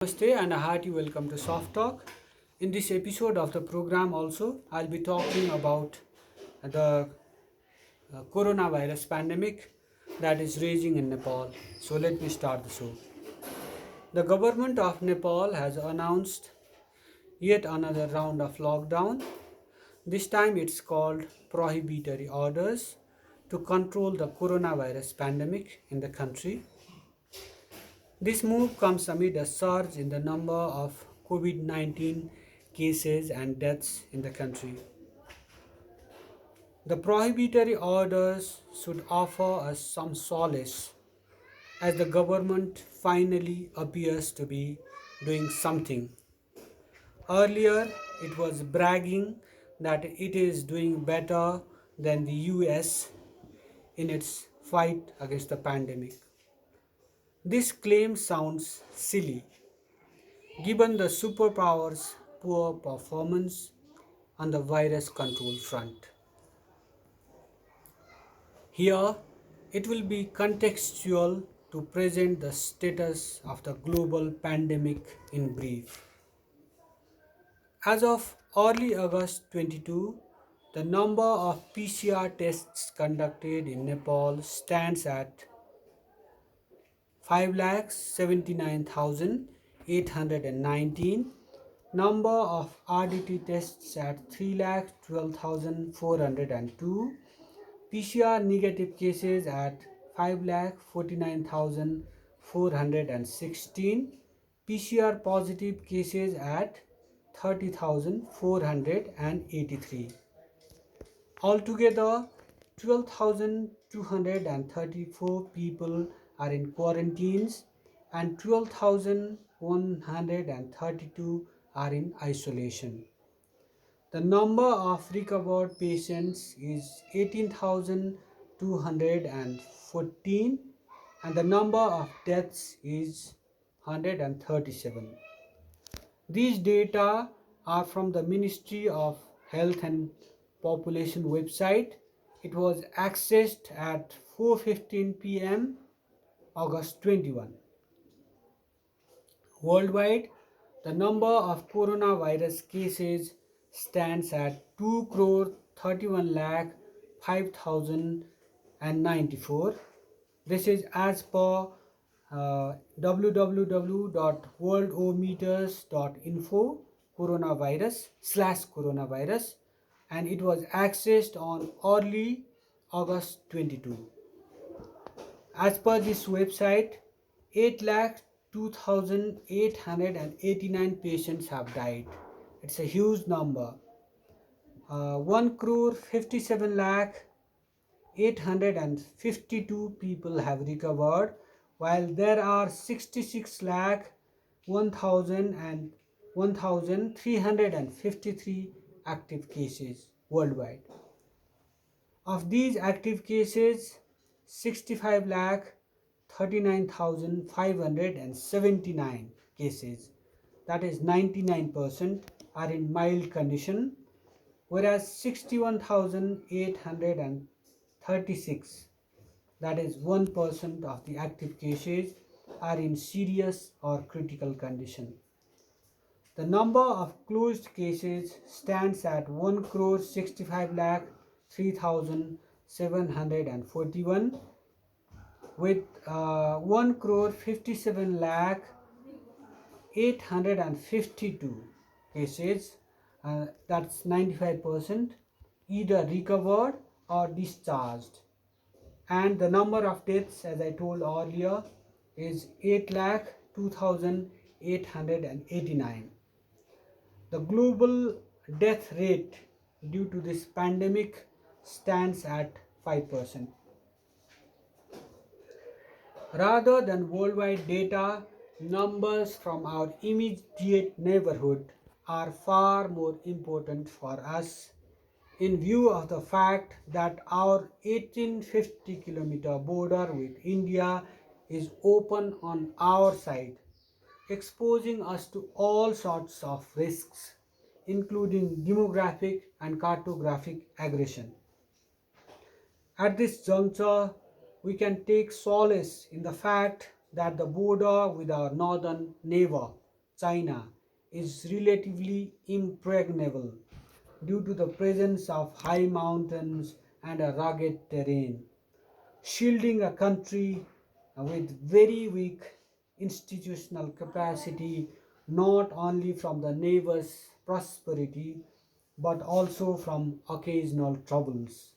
Namaste and a hearty welcome to Soft Talk. In this episode of the program, also, I'll be talking about the coronavirus pandemic that is raging in Nepal. So, let me start the show. The government of Nepal has announced yet another round of lockdown. This time, it's called prohibitory orders to control the coronavirus pandemic in the country. This move comes amid a surge in the number of COVID 19 cases and deaths in the country. The prohibitory orders should offer us some solace as the government finally appears to be doing something. Earlier, it was bragging that it is doing better than the US in its fight against the pandemic. This claim sounds silly given the superpower's poor performance on the virus control front. Here, it will be contextual to present the status of the global pandemic in brief. As of early August 22, the number of PCR tests conducted in Nepal stands at 5,79,819, number of RDT tests at 3,12,402, PCR negative cases at 5,49,416, PCR positive cases at 30,483. Altogether, 12,234 people are in quarantines and 12,132 are in isolation. The number of recovered patients is 18,214 and the number of deaths is 137. These data are from the Ministry of Health and Population website. It was accessed at 4:15 p.m. August 21. Worldwide, the number of coronavirus cases stands at 2 crore 31 lakh 5,094. This is as per www.worldometers.info coronavirus and it was accessed on early August 22. As per this website, 8,02,889 patients have died. It's a huge number. 1 crore 57 lakh 852 people have recovered, while there are 66 lakh 1,353 active cases worldwide. Of these active cases, 65 lakh 39,579 cases, that is 99%, are in mild condition, whereas 61,836, that is 1% of the active cases, are in serious or critical condition. The number of closed cases stands at 1 crore 65 lakh 3,741 with 1 crore 57 lakh 852 cases, that's 95%, either recovered or discharged. And the number of deaths, as I told earlier, is 8 lakh 2,889. The global death rate due to this pandemic stands at 5%. Rather than worldwide data, numbers from our immediate neighborhood are far more important for us in view of the fact that our 1850-kilometer border with India is open on our side, exposing us to all sorts of risks, including demographic and cartographic aggression. At this juncture, we can take solace in the fact that the border with our northern neighbor Nepal-China is relatively impregnable due to the presence of high mountains and a rugged terrain, shielding a country with very weak institutional capacity not only from the neighbor's prosperity but also from occasional troubles.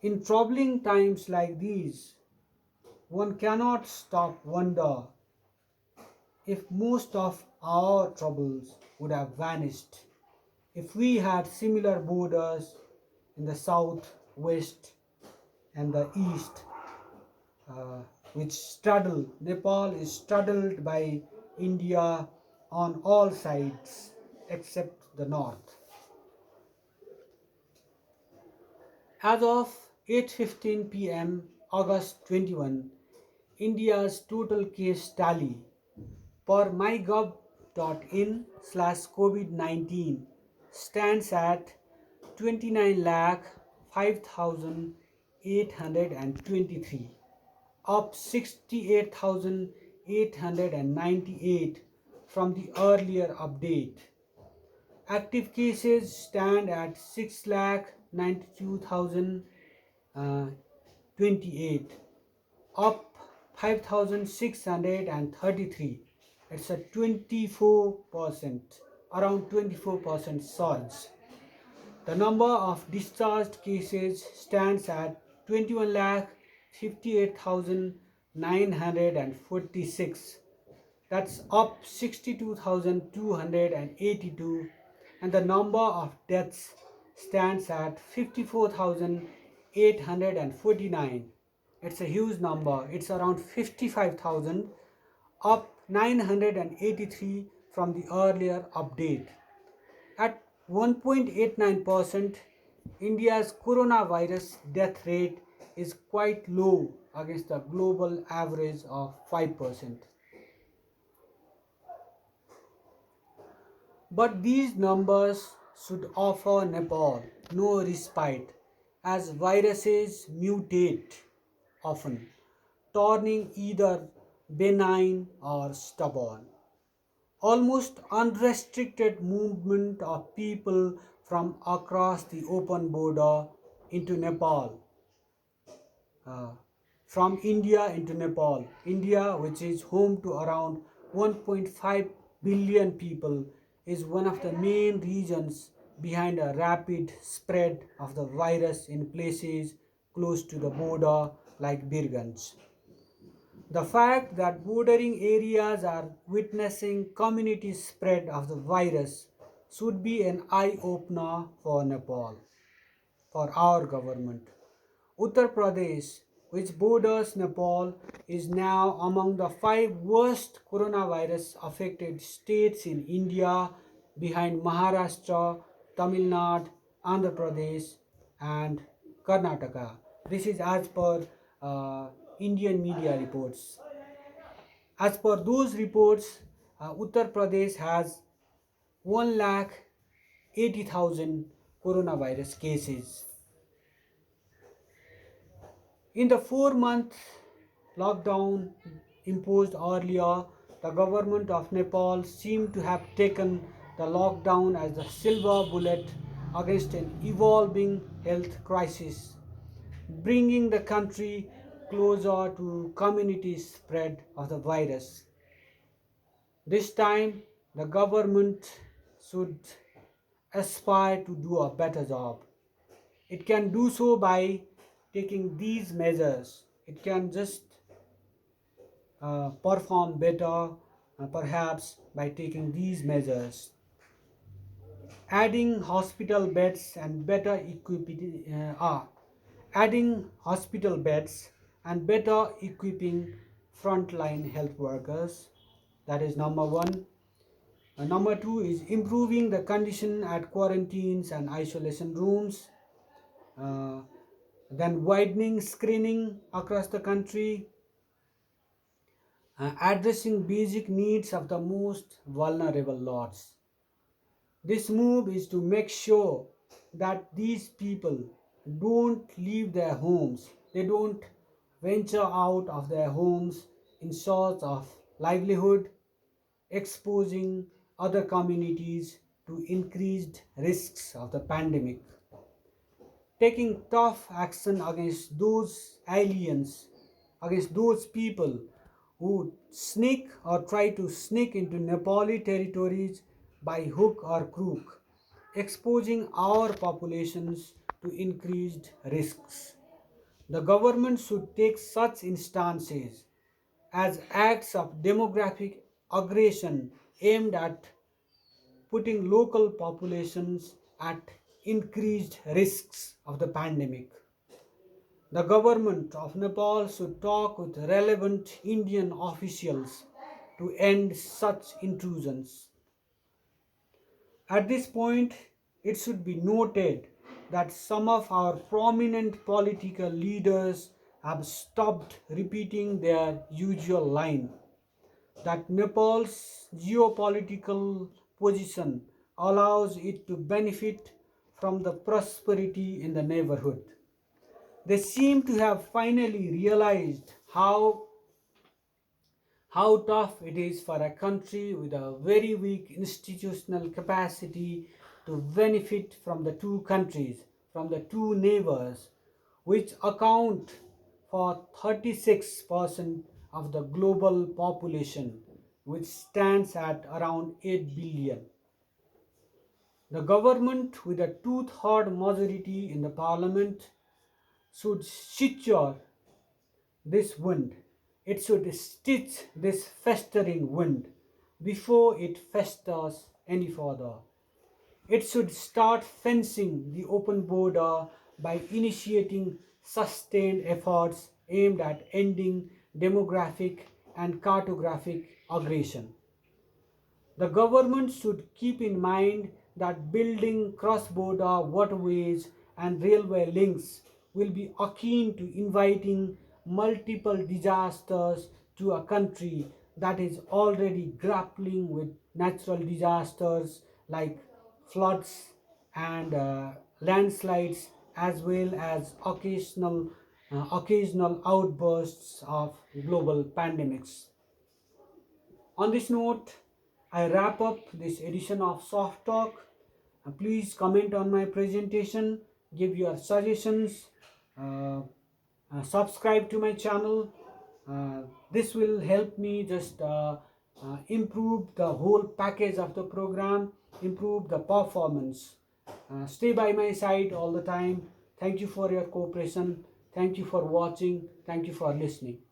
In troubling times like these, one cannot stop wonder if most of our troubles would have vanished if we had similar borders in the south, west, and the east, uh, which straddle. Nepal is straddled by India on all sides except the north. As of 8:15 p.m. August 21, India's total case tally per mygov.in/COVID-19 stands at 29 lakh 5,823, up 68,898 from the earlier update. Active cases stand at 6 lakh 92,028, up 5,633. It's a 24%, around 24% surge. The number of discharged cases stands at 21 lakh 58,946. That's up 62,282, and the number of deaths stands at 54,849. It's a huge number. It's around 55,000, up 983 from the earlier update. At 1.89%, India's coronavirus death rate is quite low against the global average of 5%. But these numbers should offer Nepal no respite as viruses mutate often, turning either benign or stubborn. Almost unrestricted movement of people from across the open border into Nepal, uh, from India into Nepal. India, which is home to around 1.5 billion people, is one of the main reasons behind a rapid spread of the virus in places close to the border like Birganj. The fact that bordering areas are witnessing community spread of the virus should be an eye opener for Nepal, for our government. Uttar Pradesh, which borders Nepal, is now among the five worst coronavirus affected states in India behind Maharashtra, Tamil Nadu, Andhra Pradesh, and Karnataka. This is as per Indian media reports. As per those reports, Uttar Pradesh has 1 lakh 80,000 coronavirus cases. In the 4-month lockdown imposed earlier, the government of Nepal seemed to have taken the lockdown as the silver bullet against an evolving health crisis, bringing the country closer to community spread of the virus. This time, the government should aspire to do a better job. It can do so by taking these measures. It can just perform better, perhaps by taking these measures. Adding hospital beds and better adding hospital beds and better equipping frontline health workers. That is number one. Number two is improving the condition at quarantines and isolation rooms. Uh, then widening screening across the country, addressing basic needs of the most vulnerable lots. This move is to make sure that these people don't leave their homes, they don't venture out of their homes in search of livelihood. exposing other communities to increased risks of the pandemic, taking tough action against those aliens, against those people who sneak or try to sneak into Nepali territories by hook or crook, exposing our populations to increased risks. The government should take such instances as acts of demographic aggression aimed at putting local populations at increased risks of the pandemic. The government of Nepal should talk with relevant Indian officials to end such intrusions. At this point, it should be noted that some of our prominent political leaders have stopped repeating their usual line that Nepal's geopolitical position allows it to benefit from the prosperity in the neighborhood. They seem to have finally realized how tough it is for a country with a very weak institutional capacity to benefit from the two countries, from the two neighbors, which account for 36% of the global population, which stands at around 8 billion. The government, with a two-third majority in the parliament, should suture this wound. It should stitch this festering wound before it festers any further. It should start fencing the open border by initiating sustained efforts aimed at ending demographic and cartographic aggression. The government should keep in mind that building cross-border waterways and railway links will be akin to inviting multiple disasters to a country that is already grappling with natural disasters like floods and landslides, as well as occasional outbursts of global pandemics. On this note, I wrap up this edition of Soft Talk. Please comment on my presentation, give your suggestions, uh, subscribe to my channel. This will help me just improve the whole package of the program, improve the performance. Stay by my side all the time. Thank you for your cooperation. Thank you for watching. Thank you for listening.